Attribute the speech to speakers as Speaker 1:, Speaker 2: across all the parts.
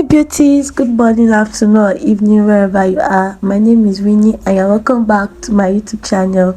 Speaker 1: Hey beauties, good morning, afternoon or evening wherever you are. My name is Winnie and you're welcome back to my YouTube channel.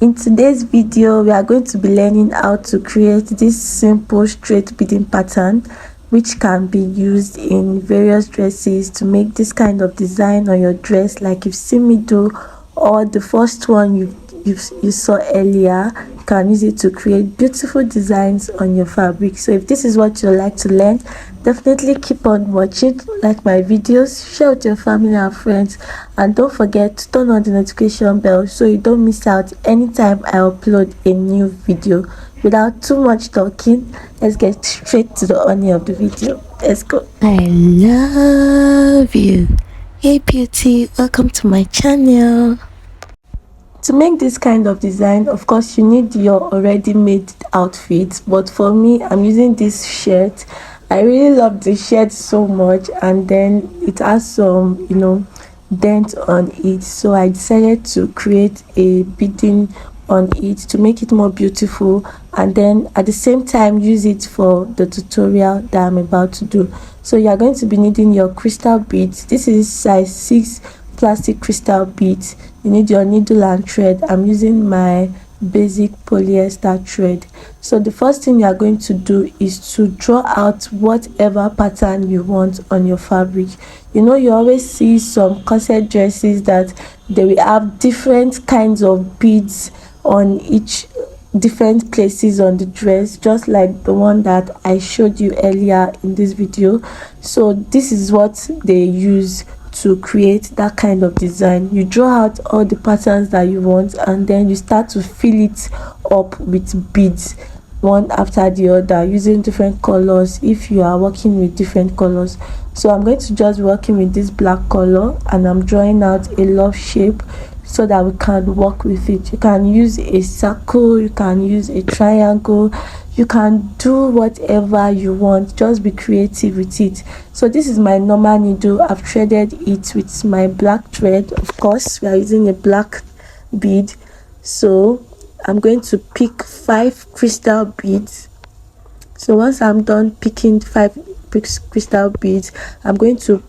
Speaker 1: In today's video, we are going to be learning how to create this simple straight beading pattern which can be used in various dresses to make this kind of design on your dress like you've seen me do, or the first one you saw earlier. You can use it to create beautiful designs on your fabric. So if this is what you like to learn, definitely keep on watching, like my videos, share with your family and friends, and don't forget to turn on the notification bell so you don't miss out anytime I upload a new video. Without too much talking, let's get straight to the honey of the video. Let's go. I love you. Hey beauty, welcome to my channel. To make this kind of design, of course you need your already made outfit, but for me, I'm using this shirt. I really love the shirt so much, and then it has some dent on it, so I decided to create a beading on it to make it more beautiful, and then at the same time use it for the tutorial that I'm about to do. So you are going to be needing your crystal beads. This is size 6 plastic crystal beads. You need your needle and thread. I'm using my basic polyester thread. So the first thing you are going to do is to draw out whatever pattern you want on your fabric. You always see some corset dresses that they will have different kinds of beads on each different places on the dress, just like the one that I showed you earlier in this video. So this is what they use to create that kind of design. You draw out all the patterns that you want, and then you start to fill it up with beads one after the other using different colors if you are working with different colors. So I'm going to just working with this black color, and I'm drawing out a love shape so that we can work with it. You can use a circle, you can use a triangle, you can do whatever you want. Just be creative with it. So this is my normal needle. I've threaded it with my black thread. Of course, we are using a black bead. So I'm going to pick 5 crystal beads. So once I'm done picking 5 crystal beads, I'm going to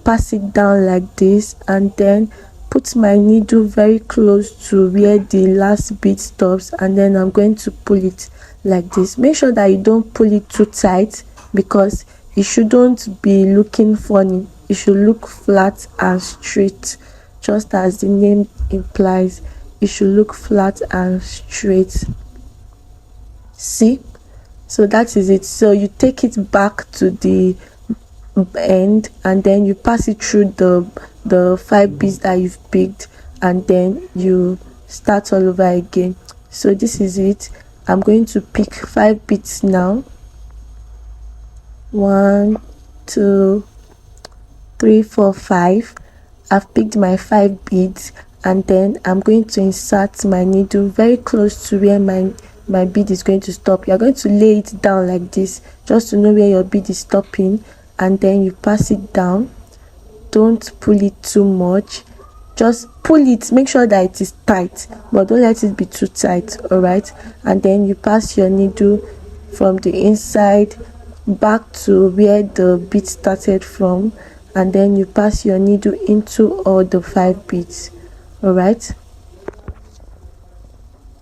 Speaker 1: pass it down like this, and then put my needle very close to where the last bead stops, and then I'm going to pull it like this. Make sure that you don't pull it too tight, because it shouldn't be looking funny. It should look flat and straight, just as the name implies. It should look flat and straight. See? So that is it. So you take it back to the end, and then you pass it through the 5 beads that you've picked, and then you start all over again. So this is it. I'm going to pick 5 beads now. 1 2 3 4 5. I've picked my 5 beads, and then I'm going to insert my needle very close to where my bead is going to stop. You're going to lay it down like this, just to know where your bead is stopping, and then you pass it down. Don't pull it too much, just pull it, make sure that it is tight, but don't let it be too tight. All right, and then you pass your needle from the inside back to where the bead started from, and then you pass your needle into all the 5 beads. All right,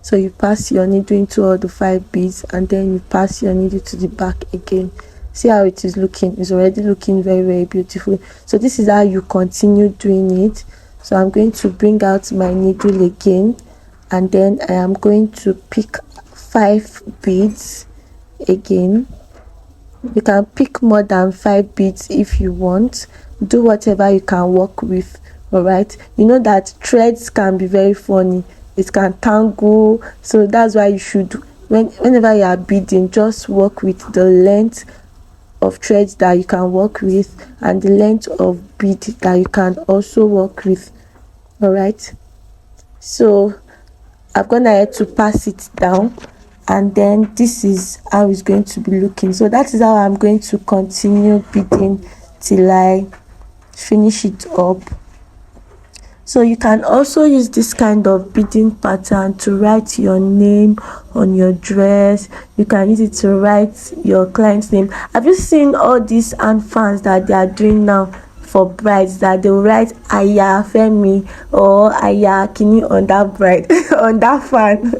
Speaker 1: so you pass your needle into all the 5 beads, and then you pass your needle to the back again. See how it is looking? It's already looking very, very beautiful. So this is how you continue doing it. So I'm going to bring out my needle again, and then I am going to pick 5 beads again. You can pick more than 5 beads if you want. Do whatever you can work with. All right, you know that threads can be very funny. It can tangle, so that's why you should, whenever you are beading, just work with the length of threads that you can work with, and the length of bead that you can also work with. All right, so I've gone ahead to pass it down, and then this is how it's going to be looking. So that is how I'm going to continue beading till I finish it up. So you can also use this kind of beading pattern to write your name on your dress. You can use it to write your client's name. Have you seen all these hand fans that they are doing now for brides, that they will write Aya Femi or Aya Kini on that bride on that fan?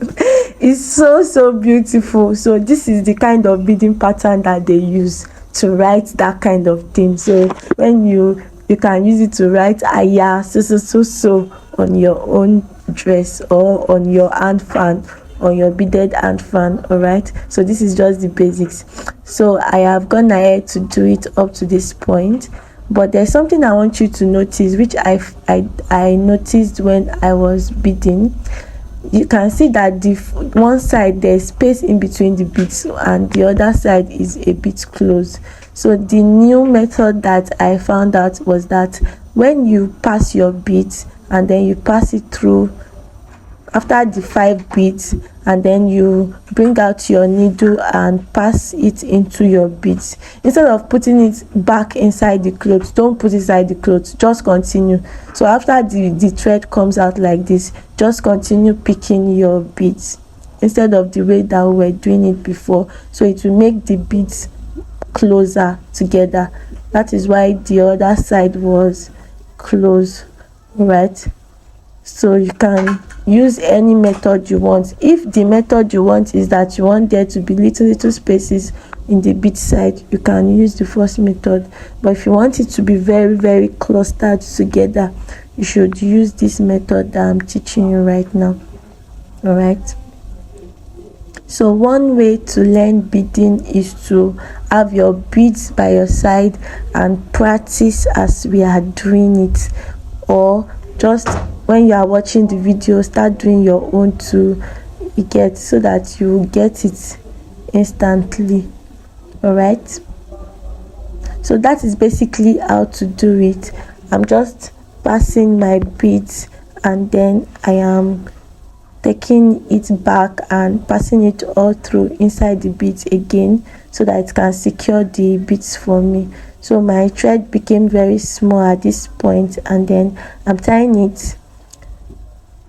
Speaker 1: It's so beautiful. So this is the kind of beading pattern that they use to write that kind of thing. So when you can use it to write Aya so on your own dress or on your hand fan, on your beaded hand fan. All right, so this is just the basics. So I have gone ahead to do it up to this point, but there's something I want you to notice, which I noticed when I was beading. You can see that the one side there's space in between the beads and the other side is a bit closed. So the new method that I found out was that when you pass your beads and then you pass it through after the 5 beads, and then you bring out your needle and pass it into your beads, instead of putting it back inside the clothes, don't put it inside the clothes, just continue. So after the thread comes out like this, just continue picking your beads instead of the way that we were doing it before. So it will make the beads closer together. That is why the other side was closed, right? So you can use any method you want. If the method you want is that you want there to be little spaces in the bead side, you can use the first method. But if you want it to be very clustered together, you should use this method that I'm teaching you right now. All right, so one way to learn beading is to have your beads by your side and practice as we are doing it, or just when you are watching the video, start doing your own too, you get, so that you get it instantly. All right, so that is basically how to do it. I'm just passing my beads and then I am taking it back and passing it all through inside the beads again, so that it can secure the beads for me. So my thread became very small at this point, and then I'm tying it.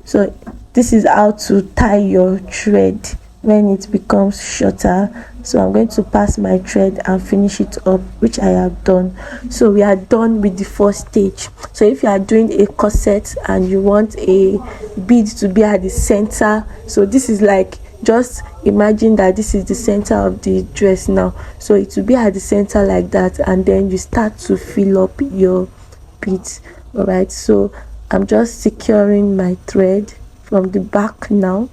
Speaker 1: So this is how to tie your thread when it becomes shorter. So I'm going to pass my thread and finish it up, which I have done. So we are done with the first stage. So if you are doing a corset and you want a bead to be at the center, so this is like, just imagine that this is the center of the dress now, so it will be at the center like that, and then you start to fill up your beads. All right, so I'm just securing my thread from the back now,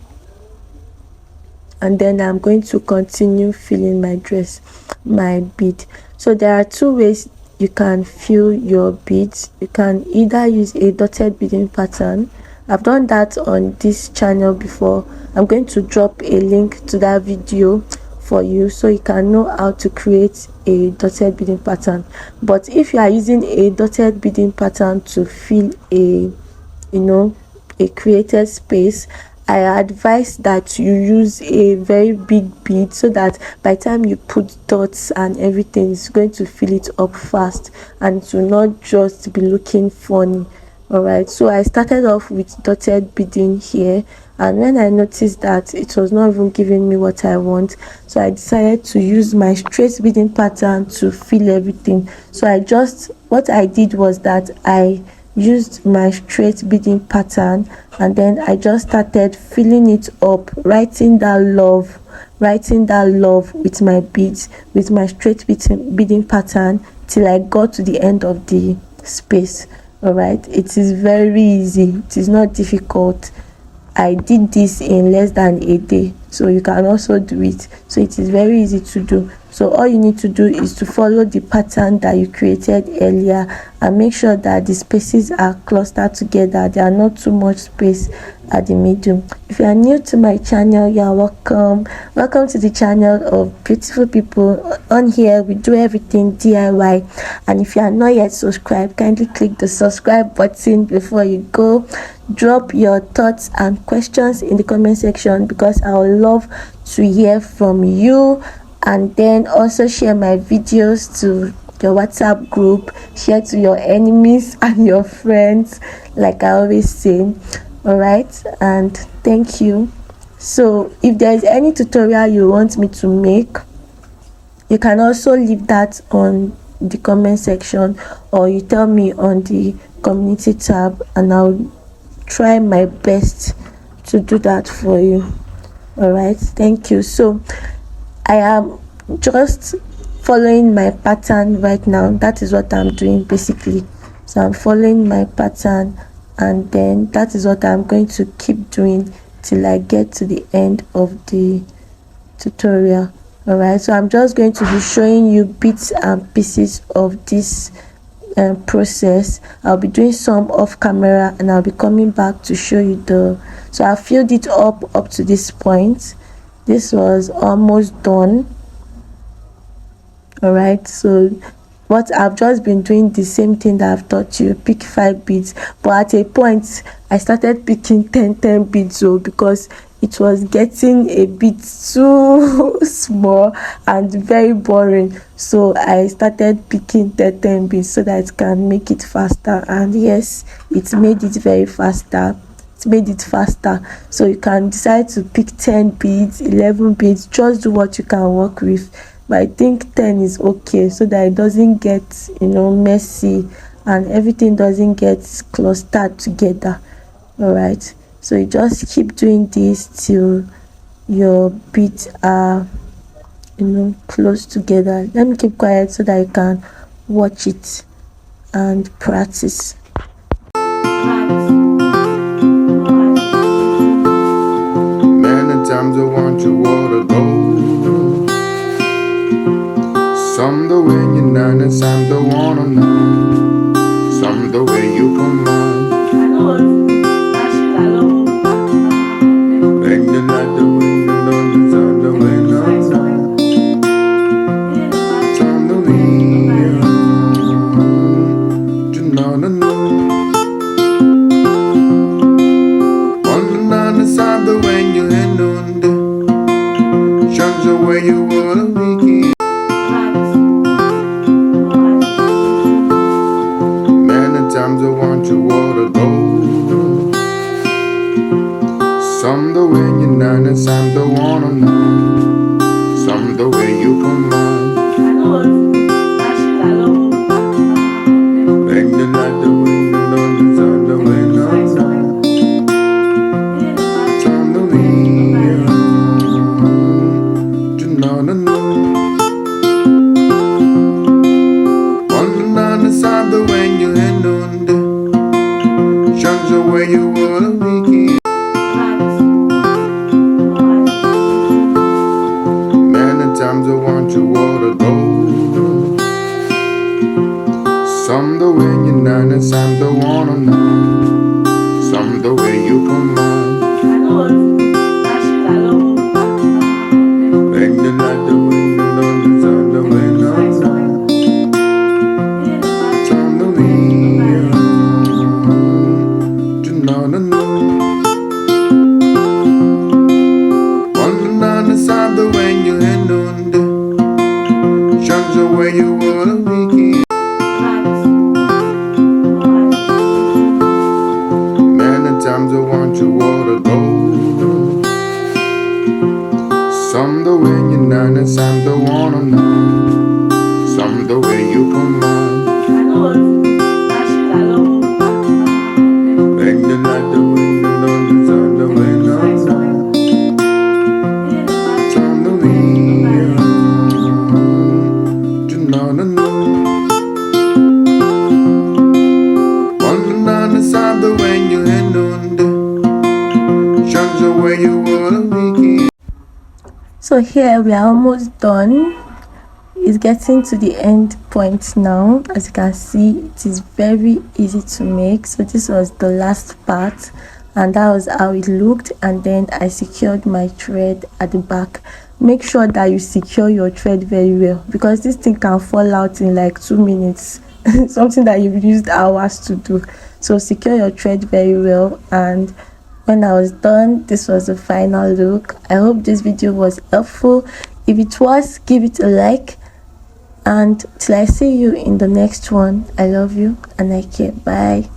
Speaker 1: and then I'm going to continue filling my bead. So there are 2 ways you can fill your beads. You can either use a dotted beading pattern. I've done that on this channel before. I'm going to drop a link to that video for you, so you can know how to create a dotted beading pattern. But if you are using a dotted beading pattern to fill a created space, I advise that you use a very big bead, so that by the time you put dots and everything, it's going to fill it up fast and it will not just be looking funny. All right, so I started off with dotted beading here, and when I noticed that it was not even giving me what I want, so I decided to use my straight beading pattern to fill everything. So what I did was that I used my straight beading pattern, and then I just started filling it up, writing that love with my beads, with my straight beading pattern, till I got to the end of the space. All right, it is very easy, it is not difficult. I did this in less than a day, so you can also do it. So it is very easy to do. So all you need to do is to follow the pattern that you created earlier, and make sure that the spaces are clustered together. There are not too much space at the middle. If you are new to my channel, you are welcome to the channel of beautiful people. On here we do everything DIY, and if you are not yet subscribed, kindly click the subscribe button. Before you go, drop your thoughts and questions in the comment section, because I would love to hear from you. And then also share my videos to your WhatsApp group, share to your enemies and your friends, like I always say. All right, and thank you. So if there is any tutorial you want me to make, you can also leave that on the comment section, or you tell me on the community tab, and I'll try my best to do that for you. All right, thank you. So I am just following my pattern right now. That is what I'm doing basically. So I'm following my pattern, and then that is what I'm going to keep doing till I get to the end of the tutorial. All right, so I'm just going to be showing you bits and pieces of this process. I'll be doing some off camera, and I'll be coming back to show you so I filled it up to this point. This was almost done. All right, so what I've just been doing the same thing that I've taught you, pick 5 beads, but at a point I started picking 10 beads, so because it was getting a bit too small and very boring, so I started picking 10 beads so that it can make it faster. And yes, it made it faster. So you can decide to pick 10 beads, 11 beads, just do what you can work with. But I think 10 is okay, so that it doesn't get messy and everything doesn't get clustered together. All right, so you just keep doing this till your beads are close together. Let me keep quiet so that you can watch it and practice.
Speaker 2: Many times I want you all to go. Some the way you nine and some the wanna know. Some the way you come on. Bang the night the wind and all the sun the way no. Some the way you know the know. One the nine and some the way you hand on the. Shines the way you wanna be. Times I want you all to go. Some the way you nine and some the wanna know. Some the way you come on. Bang the night the wind and all the sun the way no. Some the way you know the know. One the nine and some the way you hand on. The way you wanna be. Many times I want you all to go. Some the way you nine and some the wanna know. Some the way you come on. Bang the night the wind and all the sun the way no. Some the way no. One nine inside the way you hand on the. Shines the way you wanna be. Many times I want you all to go. Some the way you nine and some the wanna know. Some the way you come on. Bang the night the wind and all the sun the way no. Some the way you know the know. One the nine inside the way you hand on the. Shines the way you wanna be.
Speaker 1: So here we are almost done. It's getting to the end point now. As you can see, it is very easy to make. So this was the last part, and that was how it looked. And then I secured my thread at the back. Make sure that you secure your thread very well, because this thing can fall out in like 2 minutes. Something that you've used hours to do. So secure your thread very well. And when I was done, this was the final look. I hope this video was helpful. If it was, give it a like And till I see you in the next one, I love you and I care. Bye.